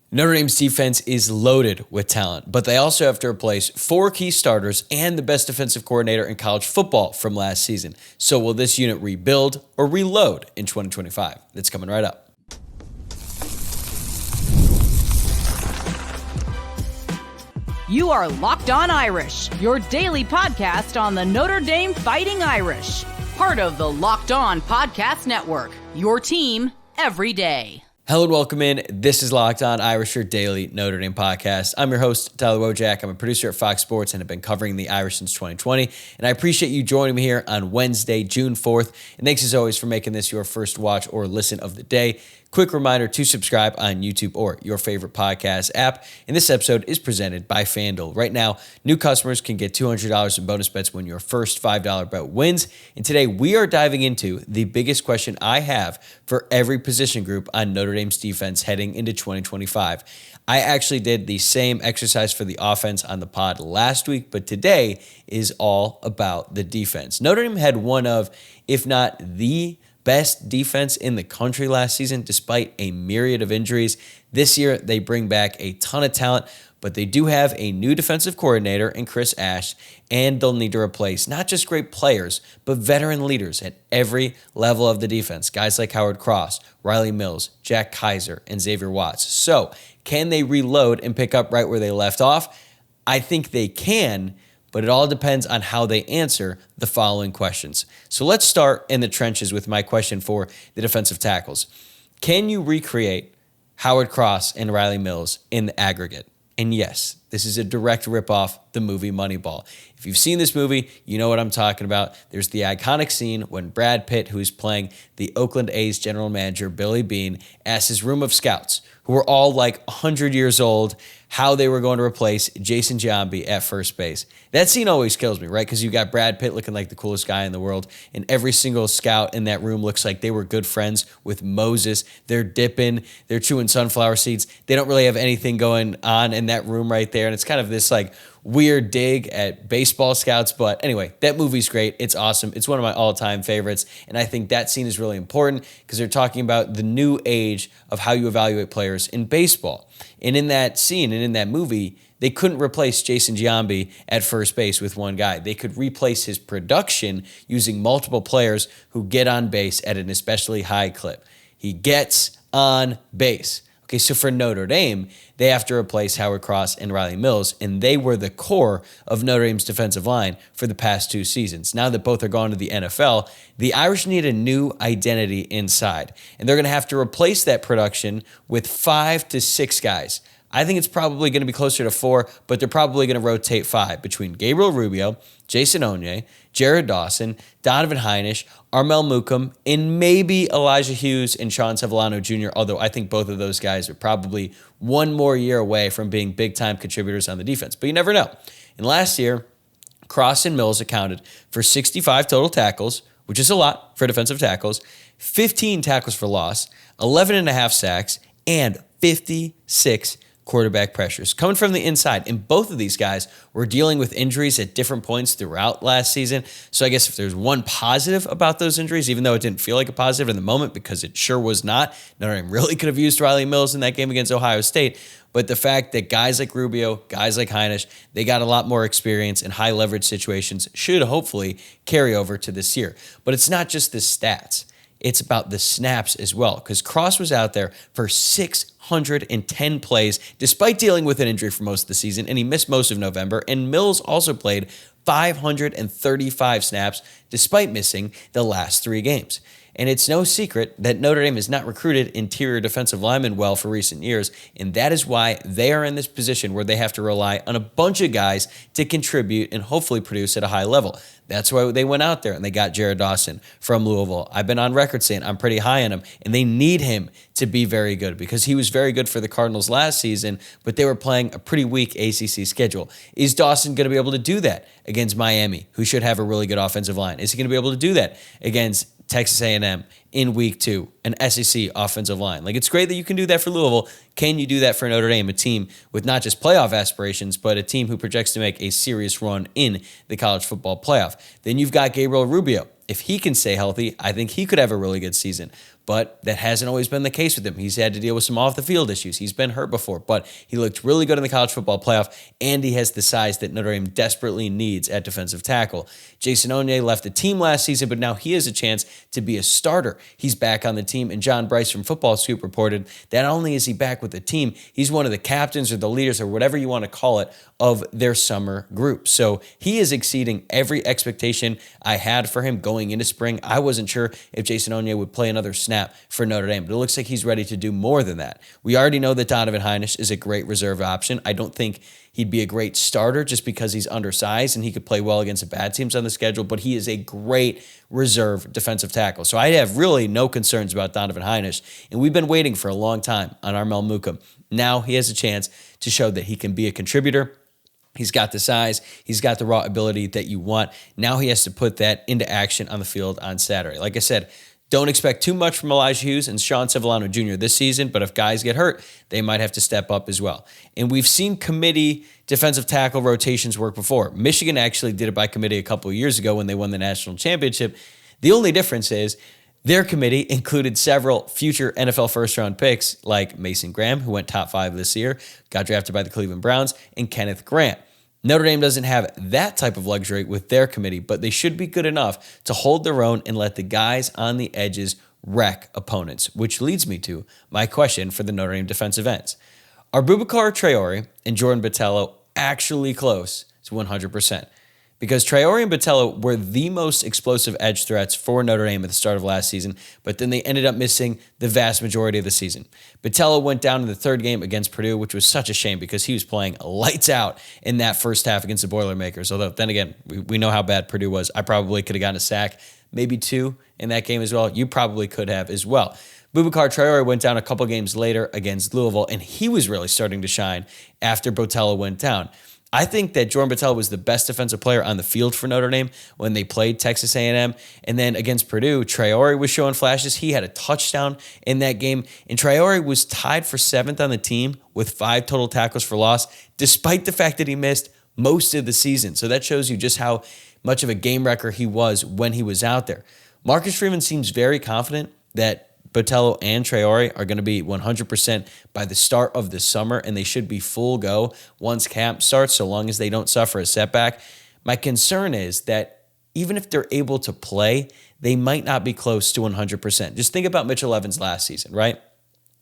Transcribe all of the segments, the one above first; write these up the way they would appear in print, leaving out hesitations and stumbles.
Notre Dame's defense is loaded with talent, but they also have to replace 4 key starters and the best defensive coordinator in college football from last season. So will this unit rebuild or reload in 2025? That's coming right up. You are Locked On Irish, your daily podcast on the Notre Dame Fighting Irish. Part of the Locked On Podcast Network, your team every day. Hello and welcome in. This is Locked On Irish, your daily Notre Dame podcast. I'm your host, Tyler Wojciak. I'm a producer at Fox Sports and have been covering the Irish since 2020. And I appreciate you joining me here on Wednesday, June 4th. And thanks as always for making this your first watch or listen of the day. Quick reminder to subscribe on YouTube or your favorite podcast app. And this episode is presented by FanDuel. Right now, new customers can get $200 in bonus bets when your first $5 bet wins. And today we are diving into the biggest question I have for every position group on Notre Dame's defense heading into 2025. I actually did the same exercise for the offense on the pod last week, but today is all about the defense. Notre Dame had one of, if not the best defense in the country last season, despite a myriad of injuries. This year, they bring back a ton of talent, but they do have a new defensive coordinator in Chris Ash, and they'll need to replace not just great players, but veteran leaders at every level of the defense. Guys like Howard Cross, Rylie Mills, Jack Kiser, and Xavier Watts. So, can they reload and pick up right where they left off? I think they can, but it all depends on how they answer the following questions. So let's start in the trenches with my question for the defensive tackles. Can you recreate Howard Cross and Rylie Mills in the aggregate? And yes, this is a direct ripoff the movie Moneyball. If you've seen this movie, you know what I'm talking about. There's the iconic scene when Brad Pitt, who's playing the Oakland A's general manager, Billy Beane, asks his room of scouts, who were all like 100 years old, how they were going to replace Jason Giambi at first base. That scene always kills me, right? Because you got Brad Pitt looking like the coolest guy in the world, and every single scout in that room looks like they were good friends with Moses. They're dipping, they're chewing sunflower seeds. They don't really have anything going on in that room right there, and it's kind of this like weird dig at baseball scouts. But anyway, that movie's great. It's awesome. It's one of my all-time favorites, and I think that scene is really important because they're talking about the new age of how you evaluate players in baseball. And in that scene and in that movie, they couldn't replace Jason Giambi at first base with one guy. They could replace his production using multiple players who get on base at an especially high clip. He gets on base. Okay, so for Notre Dame, they have to replace Howard Cross and Rylie Mills, and they were the core of Notre Dame's defensive line for the past 2 seasons. Now that both are gone to the NFL, the Irish need a new identity inside, and they're going to have to replace that production with 5 to 6 guys. I think it's probably going to be closer to 4, but they're probably going to rotate 5 between Gabriel Rubio, Jason Onye, Jared Dawson, Donovan Heinisch, Armel Mukam, and maybe Elijah Hughes and Sean Sevillano Jr., although I think both of those guys are probably one more year away from being big-time contributors on the defense. But you never know. And last year, Cross and Mills accounted for 65 total tackles, which is a lot for defensive tackles, 15 tackles for loss, 11 and a half sacks, and 56 quarterback pressures coming from the inside. And both of these guys were dealing with injuries at different points throughout last season. So I guess if there's one positive about those injuries, even though it didn't feel like a positive in the moment because it sure was not, Notre Dame really could have used Rylie Mills in that game against Ohio State. But the fact that guys like Rubio, guys like Heinisch, they got a lot more experience in high leverage situations should hopefully carry over to this year. But it's not just the stats. It's about the snaps as well, because Cross was out there for 610 plays despite dealing with an injury for most of the season, and he missed most of November. And Mills also played 535 snaps despite missing the last 3 games. And it's no secret that Notre Dame has not recruited interior defensive linemen well for recent years, and that is why they are in this position where they have to rely on a bunch of guys to contribute and hopefully produce at a high level. That's why they went out there and they got Jared Dawson from Louisville. I've been on record saying I'm pretty high on him, and they need him to be very good because he was very good for the Cardinals last season, but they were playing a pretty weak ACC schedule. Is Dawson going to be able to do that against Miami, who should have a really good offensive line? Is he going to be able to do that against Texas A&M in week 2, an SEC offensive line? Like, it's great that you can do that for Louisville. Can you do that for Notre Dame, a team with not just playoff aspirations, but a team who projects to make a serious run in the college football playoff? Then you've got Gabriel Rubio. If he can stay healthy, I think he could have a really good season. but that hasn't always been the case with him. He's had to deal with some off-the-field issues. He's been hurt before, but he looked really good in the college football playoff, and he has the size that Notre Dame desperately needs at defensive tackle. Jason Onye left the team last season, but now he has a chance to be a starter. He's back on the team, and John Bryce from Football Scoop reported that not only is he back with the team, he's one of the captains or the leaders or whatever you want to call it of their summer group. So he is exceeding every expectation I had for him going into spring. I wasn't sure if Jason Onye would play another snap for Notre Dame, but it looks like he's ready to do more than that. We already know that Donovan Hinish is a great reserve option. I don't think he'd be a great starter just because he's undersized and he could play well against the bad teams on the schedule, but he is a great reserve defensive tackle. So I have really no concerns about Donovan Hinish, and we've been waiting for a long time on Armel Mukum. Now he has a chance to show that he can be a contributor. He's got the size. He's got the raw ability that you want. Now he has to put that into action on the field on Saturday. Like I said, don't expect too much from Elijah Hughes and Sean Civillano Jr. this season, but if guys get hurt, they might have to step up as well. And we've seen committee defensive tackle rotations work before. Michigan actually did it by committee a couple of years ago when they won the national championship. The only difference is their committee included several future NFL first-round picks like Mason Graham, who went top 5 this year, got drafted by the Cleveland Browns, and Kenneth Grant. Notre Dame doesn't have that type of luxury with their committee, but they should be good enough to hold their own and let the guys on the edges wreck opponents, which leads me to my question for the Notre Dame defensive ends. Are Boubacar Traore and Jordan Botelho actually close to 100%? Because Traore and Botelho were the most explosive edge threats for Notre Dame at the start of last season, but then they ended up missing the vast majority of the season. Botelho went down in the third game against Purdue, which was such a shame because he was playing lights out in that first half against the Boilermakers. Although, then again, we know how bad Purdue was. I probably could have gotten a sack, maybe 2 in that game as well. You probably could have as well. Boubacar Traore went down a couple games later against Louisville, and he was really starting to shine after Botelho went down. I think that Jordan Botelho was the best defensive player on the field for Notre Dame when they played Texas A&M. And then against Purdue, Traore was showing flashes. He had a touchdown in that game. And Traore was tied for 7th on the team with 5 total tackles for loss, despite the fact that he missed most of the season. So that shows you just how much of a game wrecker he was when he was out there. Marcus Freeman seems very confident that Botelho and Traore are going to be 100% by the start of the summer, and they should be full go once camp starts, so long as they don't suffer a setback. My concern is that even if they're able to play, they might not be close to 100%. Just think about Mitchell Evans last season, right?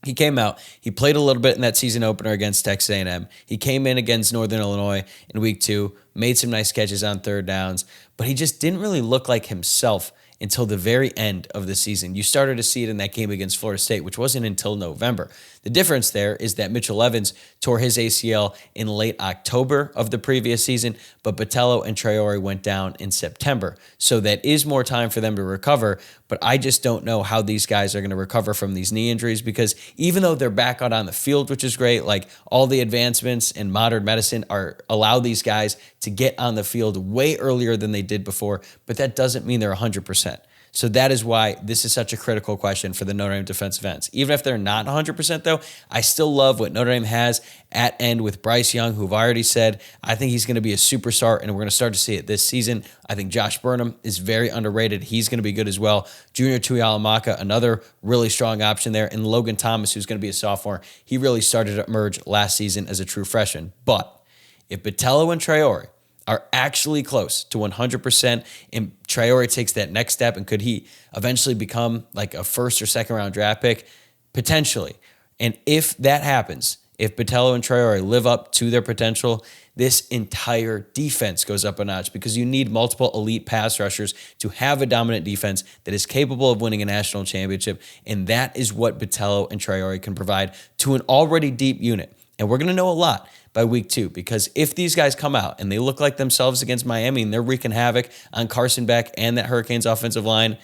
He came out, he played a little bit in that season opener against Texas A&M. He came in against Northern Illinois in week 2, made some nice catches on third downs, but he just didn't really look like himself until the very end of the season. You started to see it in that game against Florida State, which wasn't until November. The difference there is that Mitchell Evans tore his ACL in late October of the previous season, but Botelho and Traore went down in September. So that is more time for them to recover, but I just don't know how these guys are going to recover from these knee injuries, because even though they're back out on the field, which is great, like all the advancements in modern medicine allow these guys to get on the field way earlier than they did before, but that doesn't mean they're 100%. So that is why this is such a critical question for the Notre Dame defensive ends. Even if they're not 100% though, I still love what Notre Dame has at end with Bryce Young, who I've already said, I think he's going to be a superstar, and we're going to start to see it this season. I think Josh Burnham is very underrated. He's going to be good as well. Junior Tuihalamaka, another really strong option there. And Logan Thomas, who's going to be a sophomore. He really started to emerge last season as a true freshman. But if Botelho and Traore are actually close to 100%, and Traore takes that next step, and could he eventually become like a first or second round draft pick? Potentially. And if that happens, if Botelho and Traore live up to their potential, this entire defense goes up a notch, because you need multiple elite pass rushers to have a dominant defense that is capable of winning a national championship. And that is what Botelho and Traore can provide to an already deep unit. And we're going to know a lot by week 2, because if these guys come out and they look like themselves against Miami and they're wreaking havoc on Carson Beck and that Hurricanes offensive line,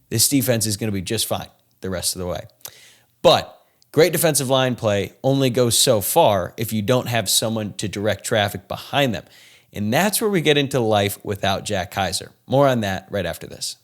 this defense is going to be just fine the rest of the way. But great defensive line play only goes so far if you don't have someone to direct traffic behind them. And that's where we get into life without Jack Kiser. More on that right after this.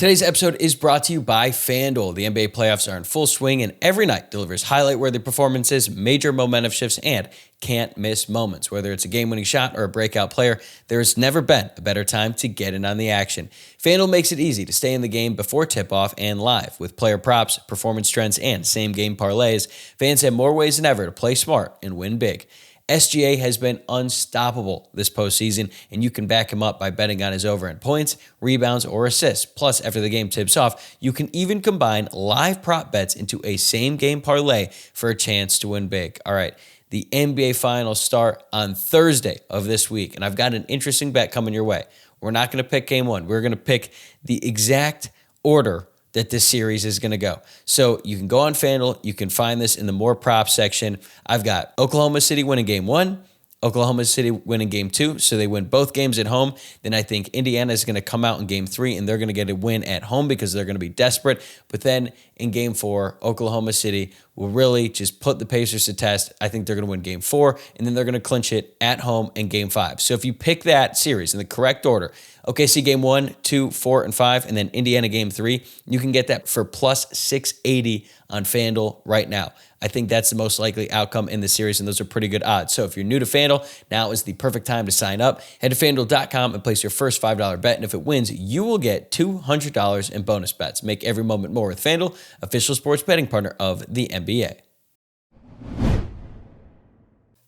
Today's episode is brought to you by FanDuel. The NBA playoffs are in full swing, and every night delivers highlight-worthy performances, major momentum shifts, and can't-miss moments. Whether it's a game-winning shot or a breakout player, there's never been a better time to get in on the action. FanDuel makes it easy to stay in the game before tip-off and live. With player props, performance trends, and same-game parlays, fans have more ways than ever to play smart and win big. SGA has been unstoppable this postseason, and you can back him up by betting on his over in points, rebounds, or assists. Plus, after the game tips off, you can even combine live prop bets into a same-game parlay for a chance to win big. All right, the NBA Finals start on Thursday of this week, and I've got an interesting bet coming your way. We're not going to pick game one. We're going to pick the exact order that this series is going to go. So you can go on FanDuel. You can find this in the more props section. I've got Oklahoma City winning game one, Oklahoma City winning game two, so they win both games at home. Then I think Indiana is going to come out in game three, and they're going to get a win at home because they're going to be desperate. But then in game four, Oklahoma City will really just put the Pacers to test. I think they're going to win game four, and then they're going to clinch it at home in game five. So if you pick that series in the correct order, OKC game 1, 2, 4, and 5, and then Indiana game 3, you can get that for plus 680 on FanDuel right now. I think that's the most likely outcome in the series, and those are pretty good odds. So if you're new to FanDuel, now is the perfect time to sign up. Head to FanDuel.com and place your first $5 bet, and if it wins, you will get $200 in bonus bets. Make every moment more with FanDuel, official sports betting partner of the NBA.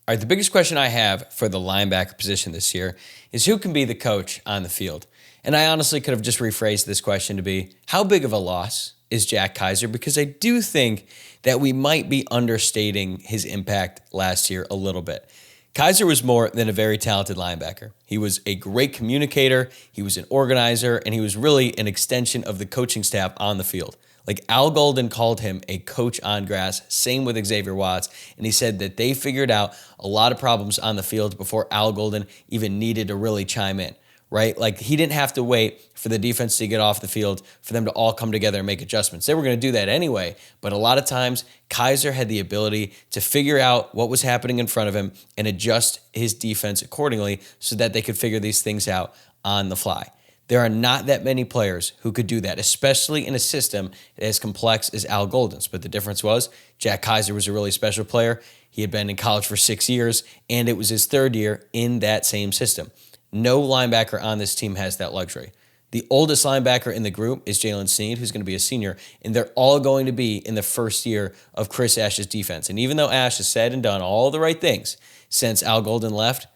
All right, the biggest question I have for the linebacker position this year is who can be the coach on the field? And I honestly could have just rephrased this question to be, how big of a loss is Jack Kiser? Because I do think that we might be understating his impact last year a little bit. Kiser was more than a very talented linebacker. He was a great communicator, he was an organizer, and he was really an extension of the coaching staff on the field. Like Al Golden called him a coach on grass, same with Xavier Watts, and he said that they figured out a lot of problems on the field before Al Golden even needed to really chime in, right? Like he didn't have to wait for the defense to get off the field for them to all come together and make adjustments. They were going to do that anyway, but a lot of times Kiser had the ability to figure out what was happening in front of him and adjust his defense accordingly so that they could figure these things out on the fly. There are not that many players who could do that, especially in a system as complex as Al Golden's. But the difference was Jack Kiser was a really special player. He had been in college for 6 years, and it was his third year in that same system. No linebacker on this team has that luxury. The oldest linebacker in the group is Jalen Sneed, who's going to be a senior, and they're all going to be in the first year of Chris Ash's defense. And even though Ash has said and done all the right things since Al Golden left,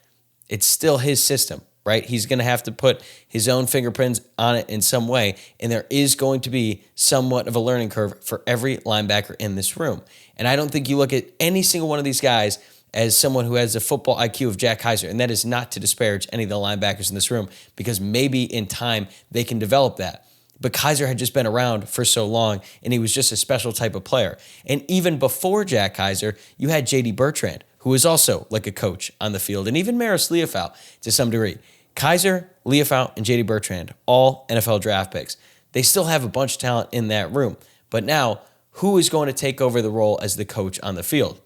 it's still his system. Right? He's going to have to put his own fingerprints on it in some way, and there is going to be somewhat of a learning curve for every linebacker in this room. And I don't think you look at any single one of these guys as someone who has the football IQ of Jack Kiser, and that is not to disparage any of the linebackers in this room, because maybe in time they can develop that. But Kiser had just been around for so long, and he was just a special type of player. And even before Jack Kiser, you had J.D. Bertrand, who was also like a coach on the field, and even Maris Liufau to some degree. Kiser, Liufau, and J.D. Bertrand, all NFL draft picks. They still have a bunch of talent in that room. But now, who is going to take over the role as the coach on the field?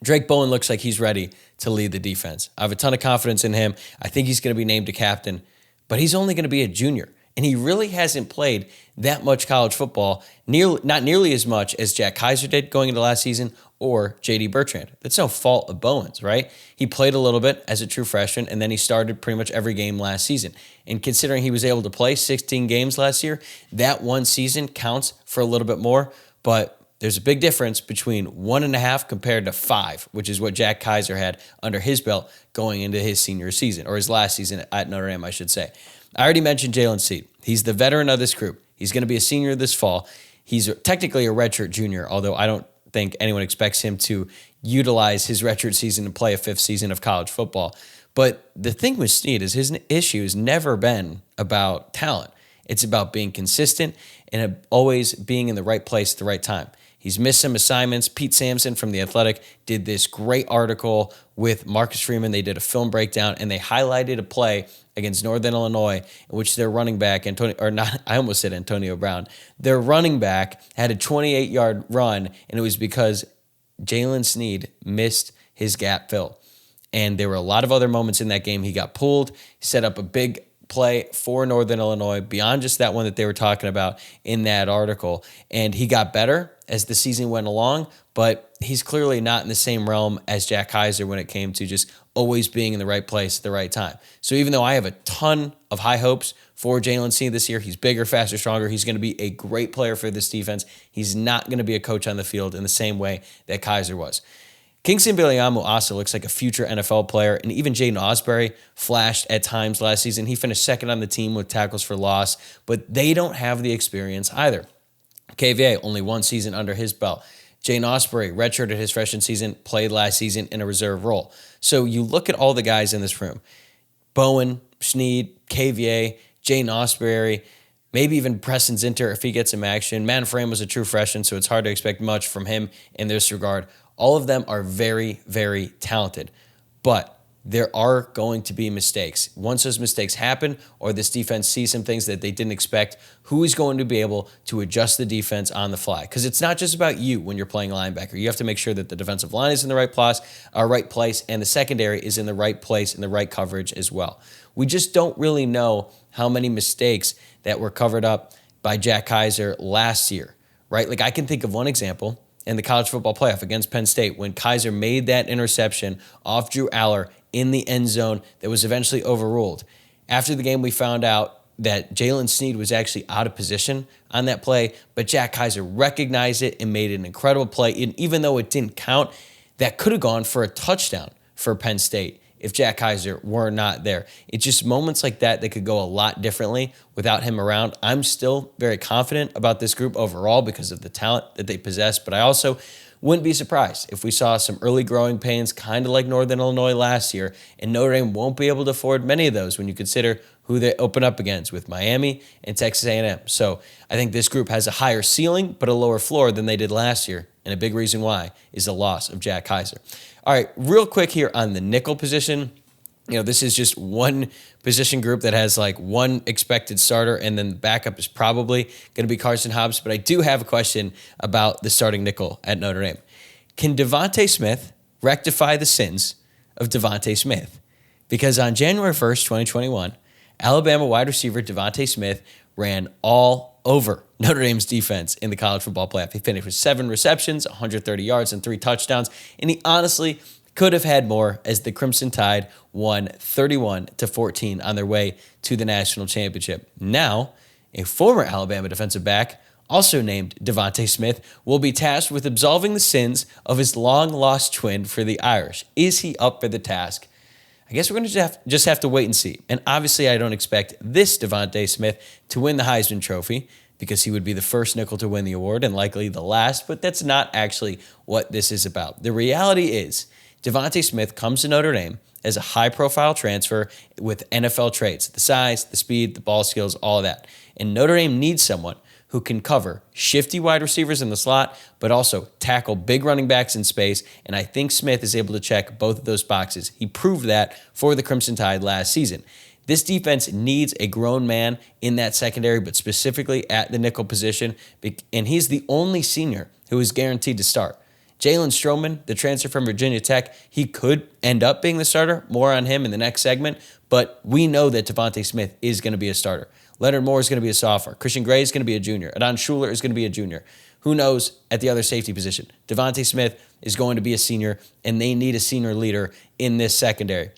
Drake Bowen looks like he's ready to lead the defense. I have a ton of confidence in him. I think he's going to be named a captain, but he's only going to be a junior. And he really hasn't played that much college football, not nearly as much as Jack Kiser did going into last season or J.D. Bertrand. That's no fault of Bowen's, right? He played a little bit as a true freshman, and then he started pretty much every game last season. And considering he was able to play 16 games last year, that one season counts for a little bit more. But there's a big difference between 1.5 compared to 5, which is what Jack Kiser had under his belt going into his senior season, or his last season at Notre Dame, I should say. I already mentioned Jalen Sneed. He's the veteran of this group. He's going to be a senior this fall. He's technically a redshirt junior, although I don't think anyone expects him to utilize his redshirt season to play a 5th season of college football. But the thing with Sneed is his issue has never been about talent. It's about being consistent and always being in the right place at the right time. He's missed some assignments. Pete Sampson from The Athletic did this great article with Marcus Freeman. They did a film breakdown, and they highlighted a play against Northern Illinois in which their running back, I almost said Antonio Brown. Their running back had a 28-yard run, and it was because Jalen Sneed missed his gap fill. And there were a lot of other moments in that game. He got pulled, set up a big play for Northern Illinois beyond just that one that they were talking about in that article. And he got better as the season went along, but he's clearly not in the same realm as Jack Kiser when it came to just always being in the right place at the right time. So even though I have a ton of high hopes for Jalen Sneed this year, he's bigger, faster, stronger. He's going to be a great player for this defense. He's not going to be a coach on the field in the same way that Kiser was. Kingston Biliamu also looks like a future NFL player, and even Jaden Osbury flashed at times last season. He finished second on the team with tackles for loss, but they don't have the experience either. KVA, only one season under his belt. Jaden Osbury redshirted his freshman season, played last season in a reserve role. So you look at all the guys in this room, Bowen, Sneed, KVA, Jaden Osbury, maybe even Preston Zinter if he gets some action. Man Frame was a true freshman, so it's hard to expect much from him in this regard. All of them are very, very talented, but there are going to be mistakes. Once those mistakes happen or this defense sees some things that they didn't expect, who is going to be able to adjust the defense on the fly? Because it's not just about you when you're playing linebacker. You have to make sure that the defensive line is in the right place, and the secondary is in the right place and the right coverage as well. We just don't really know how many mistakes that were covered up by Jack Kiser last year, right? Like I can think of one example in the college football playoff against Penn State when Kiser made that interception off Drew Aller in the end zone that was eventually overruled. After the game, we found out that Jalen Sneed was actually out of position on that play, but Jack Kiser recognized it and made an incredible play. And even though it didn't count, that could have gone for a touchdown for Penn State if Jack Kiser were not there. It's just moments like that that could go a lot differently without him around. I'm still very confident about this group overall because of the talent that they possess, but I also wouldn't be surprised if we saw some early growing pains, kind of like Northern Illinois last year, and Notre Dame won't be able to afford many of those when you consider who they open up against with Miami and Texas A&M. So I think this group has a higher ceiling but a lower floor than they did last year, and a big reason why is the loss of Jack Kiser. All right, real quick here on the nickel position. This is just one position group that has like one expected starter, and then the backup is probably going to be Carson Hobbs. But I do have a question about the starting nickel at Notre Dame. Can Devontae Smith rectify the sins of Devontae Smith? Because on January 1st, 2021, Alabama wide receiver Devontae Smith ran all over Notre Dame's defense in the college football playoff. He finished with 7 receptions, 130 yards, and 3 touchdowns, and he honestly could have had more as the Crimson Tide won 31-14 on their way to the national championship. Now, a former Alabama defensive back, also named Devontae Smith, will be tasked with absolving the sins of his long-lost twin for the Irish. Is he up for the task? I guess we're going to just have to wait and see. And obviously, I don't expect this Devontae Smith to win the Heisman Trophy because he would be the first nickel to win the award and likely the last, but that's not actually what this is about. The reality is Devontae Smith comes to Notre Dame as a high-profile transfer with NFL traits, the size, the speed, the ball skills, all of that. And Notre Dame needs someone who can cover shifty wide receivers in the slot, but also tackle big running backs in space, and I think Smith is able to check both of those boxes. He proved that for the Crimson Tide last season. This defense needs a grown man in that secondary, but specifically at the nickel position, and he's the only senior who is guaranteed to start. Jalen Stroman, the transfer from Virginia Tech, he could end up being the starter. More on him in the next segment, but we know that Devontae Smith is going to be a starter. Leonard Moore is going to be a sophomore. Christian Gray is going to be a junior. Adon Schuler is going to be a junior. Who knows at the other safety position? Devontae Smith is going to be a senior, and they need a senior leader in this secondary.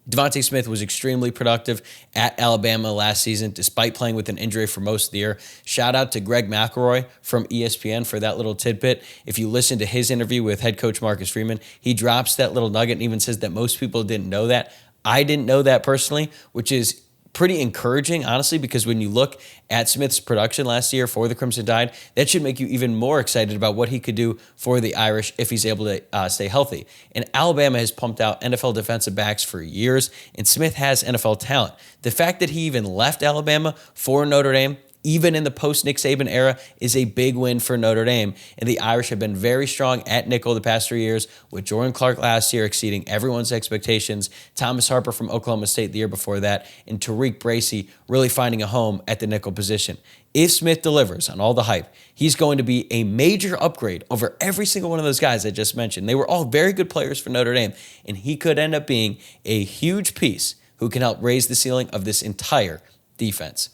Devontae Smith was extremely productive at Alabama last season, despite playing with an injury for most of the year. Shout out to Greg McElroy from ESPN for that little tidbit. If you listen to his interview with head coach Marcus Freeman, he drops that little nugget and even says that most people didn't know that. I didn't know that personally, which is pretty encouraging, honestly, because when you look at Smith's production last year for the Crimson Tide, that should make you even more excited about what he could do for the Irish if he's able to stay healthy. And Alabama has pumped out NFL defensive backs for years, and Smith has NFL talent. The fact that he even left Alabama for Notre Dame, even in the post-Nick Saban era, is a big win for Notre Dame. And the Irish have been very strong at nickel the past 3 years, with Jordan Clark last year exceeding everyone's expectations, Thomas Harper from Oklahoma State the year before that, and Tariq Bracy really finding a home at the nickel position. If Smith delivers on all the hype, he's going to be a major upgrade over every single one of those guys I just mentioned. They were all very good players for Notre Dame, and he could end up being a huge piece who can help raise the ceiling of this entire defense.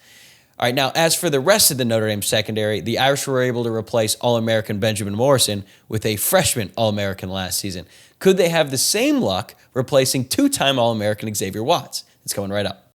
All right, now as for the rest of the Notre Dame secondary, the Irish were able to replace All-American Benjamin Morrison with a freshman All-American last season. Could they have the same luck replacing two-time All-American Xavier Watts? It's coming right up.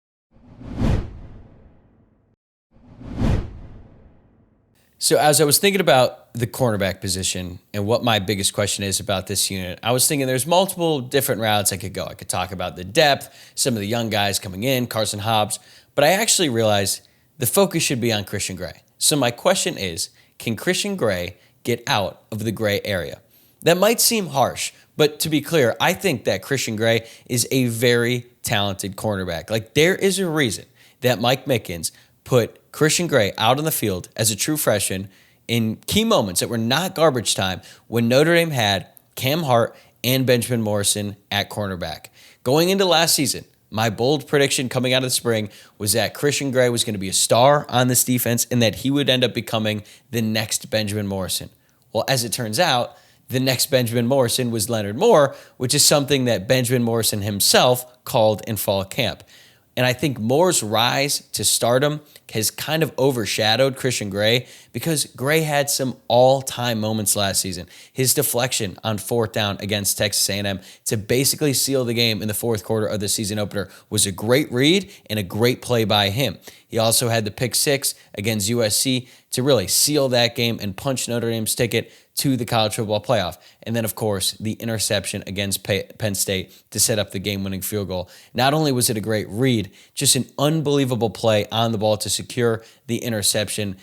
So as I was thinking about the cornerback position and what my biggest question is about this unit, I was thinking there's multiple different routes I could go. I could talk about the depth, some of the young guys coming in, Carson Hobbs, but I actually realized the focus should be on Christian Gray. So my question is, can Christian Gray get out of the gray area? That might seem harsh, but to be clear, I think that Christian Gray is a very talented cornerback. Like, there is a reason that Mike Mickens put Christian Gray out on the field as a true freshman in key moments that were not garbage time when Notre Dame had Cam Hart and Benjamin Morrison at cornerback. Going into last season, my bold prediction coming out of the spring was that Christian Gray was going to be a star on this defense and that he would end up becoming the next Benjamin Morrison. Well, as it turns out, the next Benjamin Morrison was Leonard Moore, which is something that Benjamin Morrison himself called in fall camp. And I think Moore's rise to stardom has kind of overshadowed Christian Gray because Gray had some all-time moments last season. His deflection on fourth down against Texas A&M to basically seal the game in the fourth quarter of the season opener was a great read and a great play by him. He also had the pick six against USC to really seal that game and punch Notre Dame's ticket to the college football playoff. And then, of course, the interception against Penn State to set up the game-winning field goal. Not only was it a great read, just an unbelievable play on the ball to secure the interception.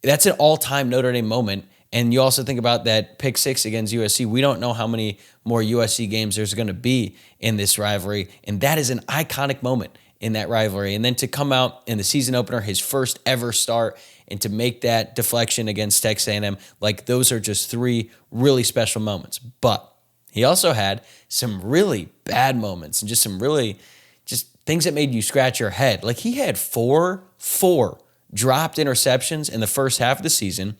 That's an all-time Notre Dame moment. And you also think about that pick six against USC. We don't know how many more USC games there's going to be in this rivalry. And that is an iconic moment in that rivalry. And then to come out in the season opener, his first ever start, and to make that deflection against Texas A&M, like, those are just three really special moments. But he also had some really bad moments and just some really just things that made you scratch your head. Like, he had four dropped interceptions in the first half of the season.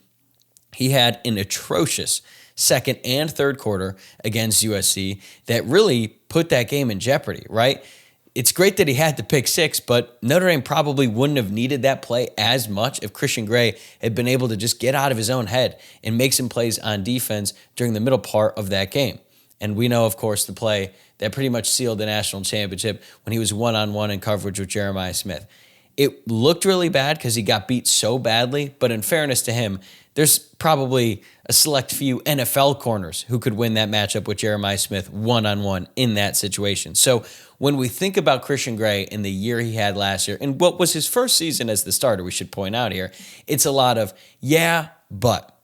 He had an atrocious second and third quarter against USC that really put that game in jeopardy, right? It's great that he had the pick six, but Notre Dame probably wouldn't have needed that play as much if Christian Gray had been able to just get out of his own head and make some plays on defense during the middle part of that game. And we know, of course, the play that pretty much sealed the national championship when he was one-on-one in coverage with Jeremiah Smith. It looked really bad because he got beat so badly, but in fairness to him, there's probably a select few NFL corners who could win that matchup with Jeremiah Smith one-on-one in that situation. So when we think about Christian Gray in the year he had last year, and what was his first season as the starter, we should point out here, it's a lot of, yeah, but.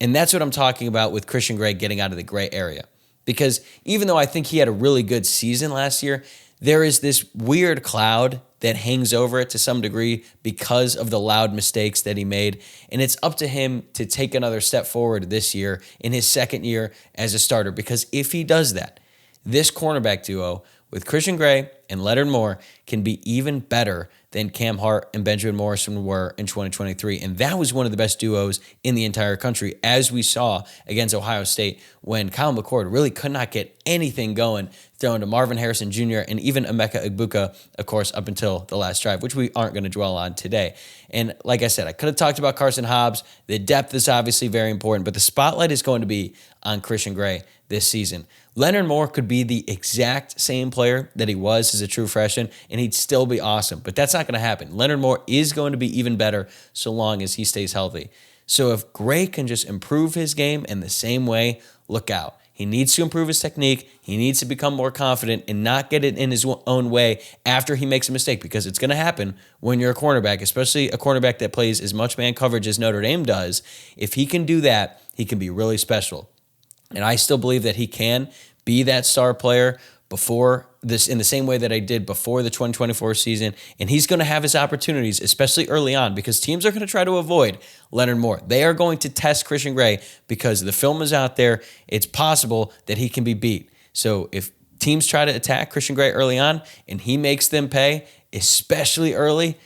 And that's what I'm talking about with Christian Gray getting out of the gray area. Because even though I think he had a really good season last year, there is this weird cloud that hangs over it to some degree because of the loud mistakes that he made. And it's up to him to take another step forward this year in his second year as a starter. Because if he does that, this cornerback duo with Christian Gray and Leonard Moore can be even better than Cam Hart and Benjamin Morrison were in 2023. And that was one of the best duos in the entire country, as we saw against Ohio State when Kyle McCord really could not get anything going, throwing to Marvin Harrison Jr. and even Emeka Egbuka, of course, up until the last drive, which we aren't going to dwell on today. And like I said, I could have talked about Carson Hobbs. The depth is obviously very important, but the spotlight is going to be on Christian Gray this season. Leonard Moore could be the exact same player that he was as a true freshman, and he'd still be awesome. But that's not going to happen. Leonard Moore is going to be even better so long as he stays healthy. So if Gray can just improve his game in the same way, look out. He needs to improve his technique. He needs to become more confident and not get it in his own way after he makes a mistake, because it's going to happen when you're a cornerback, especially a cornerback that plays as much man coverage as Notre Dame does. If he can do that, he can be really special. And I still believe that he can be that star player before this, in the same way that I did before the 2024 season. And he's going to have his opportunities, especially early on, because teams are going to try to avoid Leonard Moore. They are going to test Christian Gray because the film is out there. It's possible that he can be beat. So if teams try to attack Christian Gray early on and he makes them pay, especially early,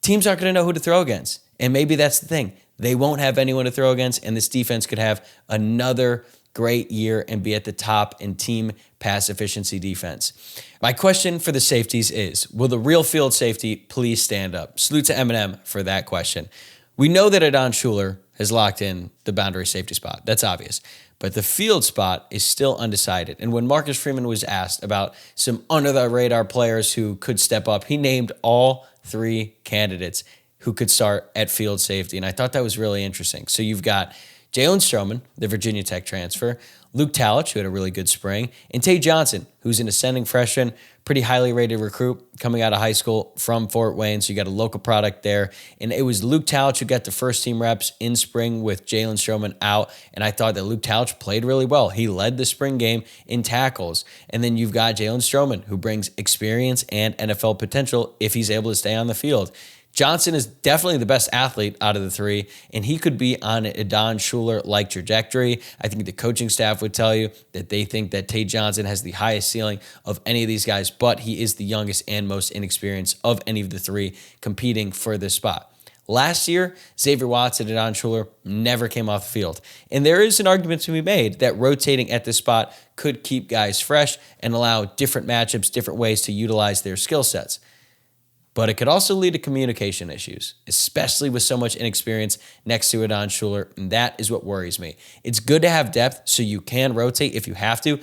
teams aren't going to know who to throw against. And maybe that's the thing. They won't have anyone to throw against, and this defense could have another great year and be at the top in team pass efficiency defense. My question for the safeties is, will the real field safety please stand up? Salute to Eminem for that question. We know that Adon Schuler has locked in the boundary safety spot. That's obvious. But the field spot is still undecided. And when Marcus Freeman was asked about some under-the-radar players who could step up, he named all 3 candidates who could start at field safety. And I thought that was really interesting. So you've got Jalen Stroman, the Virginia Tech transfer, Luke Talich, who had a really good spring, and Tay Johnson, who's an ascending freshman, pretty highly rated recruit coming out of high school from Fort Wayne. So you got a local product there. And it was Luke Talich who got the first team reps in spring with Jalen Stroman out. And I thought that Luke Talich played really well. He led the spring game in tackles. And then you've got Jalen Stroman, who brings experience and NFL potential if he's able to stay on the field. Johnson is definitely the best athlete out of the 3, and he could be on a Adon Schuler-like trajectory. I think the coaching staff would tell you that they think that Tay Johnson has the highest ceiling of any of these guys, but he is the youngest and most inexperienced of any of the 3 competing for this spot. Last year, Xavier Watts and Adon Schuler never came off the field. And there is an argument to be made that rotating at this spot could keep guys fresh and allow different matchups, different ways to utilize their skill sets. But it could also lead to communication issues, especially with so much inexperience next to Adon Schuler, and that is what worries me. It's good to have depth so you can rotate if you have to,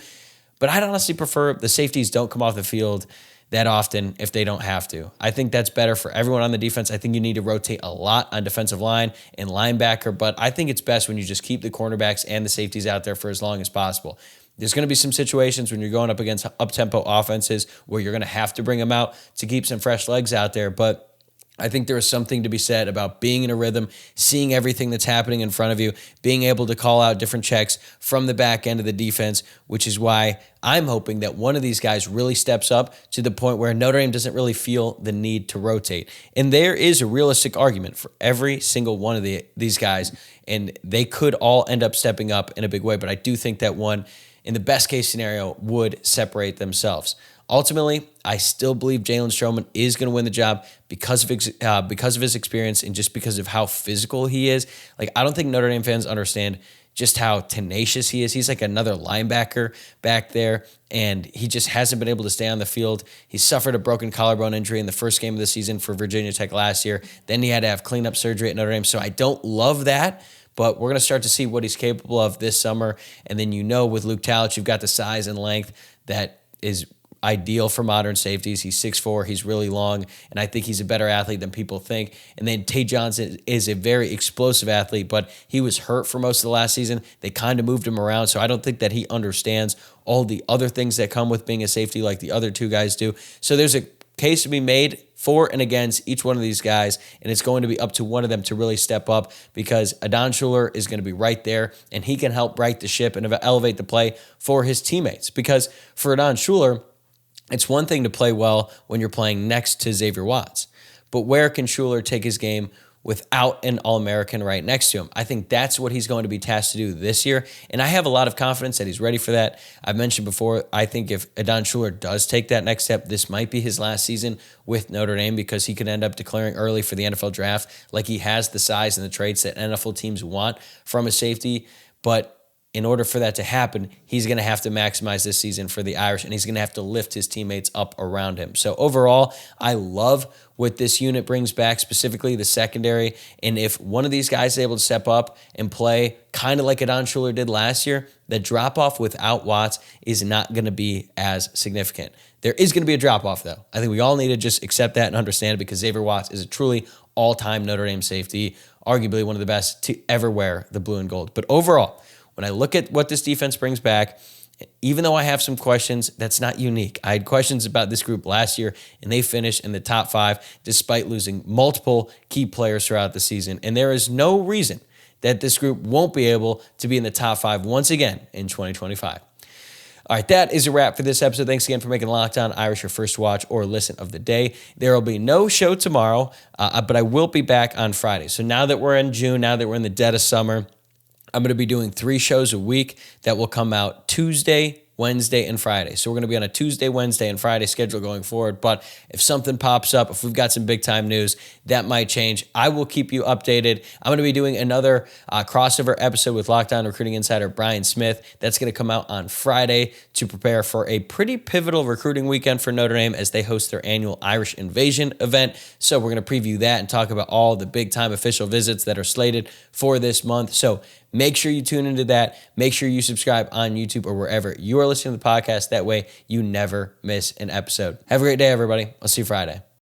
but I'd honestly prefer the safeties don't come off the field that often if they don't have to. I think that's better for everyone on the defense. I think you need to rotate a lot on defensive line and linebacker, but I think it's best when you just keep the cornerbacks and the safeties out there for as long as possible. There's going to be some situations when you're going up against up-tempo offenses where you're going to have to bring them out to keep some fresh legs out there. But I think there is something to be said about being in a rhythm, seeing everything that's happening in front of you, being able to call out different checks from the back end of the defense, which is why I'm hoping that one of these guys really steps up to the point where Notre Dame doesn't really feel the need to rotate. And there is a realistic argument for every single one of these guys, and they could all end up stepping up in a big way. But I do think that one, in the best case scenario, would separate themselves. Ultimately, I still believe Jalen Stroman is going to win the job because of his experience and just because of how physical he is. Like, I don't think Notre Dame fans understand just how tenacious he is. He's like another linebacker back there, and he just hasn't been able to stay on the field. He suffered a broken collarbone injury in the first game of the season for Virginia Tech last year. Then he had to have cleanup surgery at Notre Dame, so I don't love that. But we're going to start to see what he's capable of this summer. And then with Luke Talich, you've got the size and length that is ideal for modern safeties. He's 6'4", he's really long, and I think he's a better athlete than people think. And then Tay Johnson is a very explosive athlete, but he was hurt for most of the last season. They kind of moved him around, so I don't think that he understands all the other things that come with being a safety like the other 2 guys do. So there's a case to be made for and against each one of these guys, and it's going to be up to one of them to really step up because Adon Schuler is going to be right there, and he can help right the ship and elevate the play for his teammates. Because for Adon Schuler, it's one thing to play well when you're playing next to Xavier Watts, but where can Schuler take his game without an All-American right next to him? I think that's what he's going to be tasked to do this year, and I have a lot of confidence that he's ready for that. I've mentioned before, I think if Adon Schuler does take that next step, this might be his last season with Notre Dame because he could end up declaring early for the NFL draft. Like, he has the size and the traits that NFL teams want from a safety, but in order for that to happen, he's going to have to maximize this season for the Irish, and he's going to have to lift his teammates up around him. So overall, I love what this unit brings back, specifically the secondary. And if one of these guys is able to step up and play kind of like Adon Schuler did last year, the drop-off without Watts is not going to be as significant. There is going to be a drop-off, though. I think we all need to just accept that and understand it because Xavier Watts is a truly all-time Notre Dame safety, arguably one of the best to ever wear the blue and gold. But overall, when I look at what this defense brings back, even though I have some questions, that's not unique. I had questions about this group last year, and they finished in the top 5 despite losing multiple key players throughout the season. And there is no reason that this group won't be able to be in the top 5 once again in 2025. All right, that is a wrap for this episode. Thanks again for making Locked On Irish your first watch or listen of the day. There will be no show tomorrow, but I will be back on Friday. So now that we're in June, now that we're in the dead of summer, I'm going to be doing 3 shows a week that will come out Tuesday, Wednesday, and Friday. So we're going to be on a Tuesday, Wednesday, and Friday schedule going forward. But if something pops up, if we've got some big time news, that might change. I will keep you updated. I'm going to be doing another crossover episode with Locked On Recruiting Insider Brian Smith. That's going to come out on Friday to prepare for a pretty pivotal recruiting weekend for Notre Dame as they host their annual Irish Invasion event. So we're going to preview that and talk about all the big time official visits that are slated for this month. So make sure you tune into that. Make sure you subscribe on YouTube or wherever you are listening to the podcast. That way you never miss an episode. Have a great day, everybody. I'll see you Friday.